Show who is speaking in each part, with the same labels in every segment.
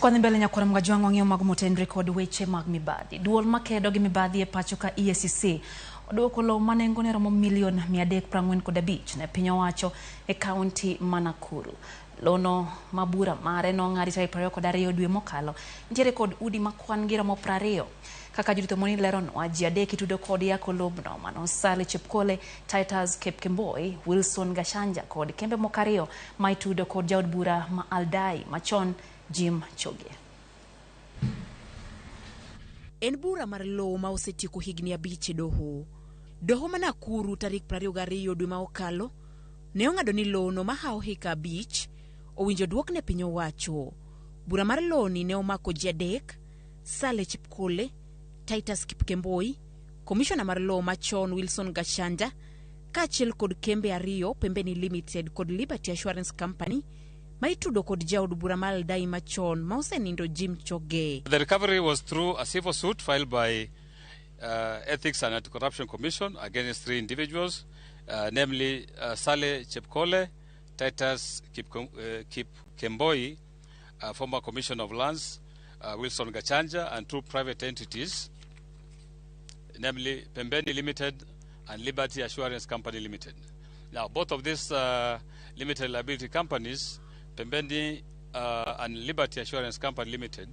Speaker 1: Kwa mbele nyakora mga juang wangyo magumotendri kod weche mag mibadhi. Duol makedo gi mibadhi e pacho ka EACC. Oduoko lo manengo ne romo milion 345 ne piny owacho e kaunti ma Nakuru. Lono mabura mare no ng'adi tarik 22 dwe mokalo. Nitiere kod udi makwan gi romo 20. Kaka judito moni leron ji adek itudo kod yako lobno mano Sale Chepkole, Titus Kipkemboi, Wilson Gashanja kod kembe mokario ma itudo kod jaod bura ma Aldai Machon Jim Choge.
Speaker 2: En bura mar lowo ma osetieko higni 5 doho. Doho ma Nakuru tarik 22 dwe ma okalo ne ong'ado ni lowo no ma hao hika 5 owinjo duok ne piny owacho. Bura mar lowo ni ne omako ji adek, Sale Chepkole, Titus Kipkemboi, Komishona mar lowo machon Wilson Gashanja, kaachiel kod kembe 2 Pembeni Limited kod Liberty Assurance Company, maitudo kod jaod bura ma Aldai Machon ma osenindo Jim Choge.
Speaker 3: The recovery was through a civil suit filed by Ethics and Anti-Corruption Commission against 3 individuals, namely Sale Chepkole, Titus Kipkemboi, former Commissioner of Lands, Wilson Gachanja, and 2 private entities, namely Pembeni Limited and Liberty Assurance Company Limited. Now, both of these limited liability companies, Pembeni and Liberty Assurance Company Limited,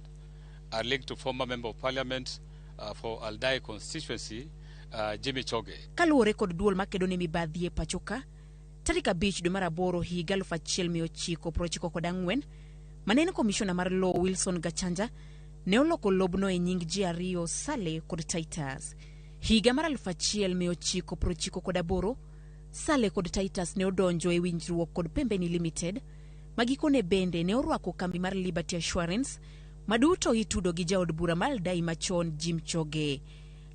Speaker 3: are linked to former Member of Parliament for Aldai constituency, Jimmy Choge.
Speaker 2: Kaluore kod duol makedo ne mibadhi e pachoka, tarik 5 dwe mar 8 higa 1994, manene Komishona mar lowo Wilson Gachanja ne oloko lobno e nying ji 2 Sale kod Titus. Higa mar 1998, Sale kod Titus ne odonjo e winjruok kod Pembeni Limited, magikone bende ne orwako kambi mar Liberty Assurance, maduto itudo gi jaod bura ma Aldai Machon Jim Choge.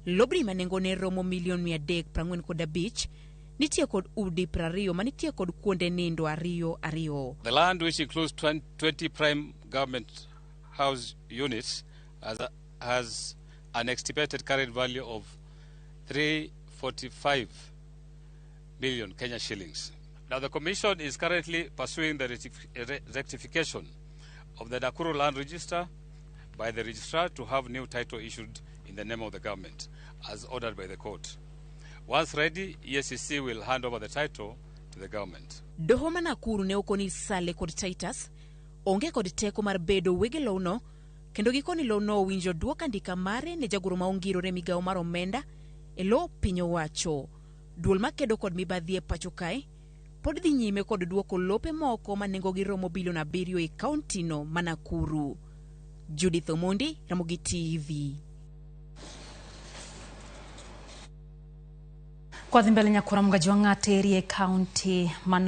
Speaker 2: Lobri manengo ne romo milion 345, nitie kod udi 20 manitie kod kuonde nindo 2.
Speaker 3: The land, which includes 20 prime government house units, has an estimated current value of 345 million Kenya shillings. Now, the Commission is currently pursuing the rectification of the Nakuru Land Register by the Registrar to have new title issued in the name of the government, as ordered by the court. Once ready, EACC will hand over the title to the government.
Speaker 2: Doho ma Nakuru ne okoni Sale kod Titus onge kod teko mar bedo wege lowno, kendo gikoni lowno winjo duok andika mare ne jagoro ma ongirore migawo mar omenda e lo piny owacho. Duol makedo kod mibadhi e pacho kae pod dhi nyime kod duoko lope moko manengo gi romo bilion 7 e kaunti no ma Nakuru. Judith Omondi, Ramogi TV.
Speaker 1: Kwa mbele nyakora mga juang ateri e kaunti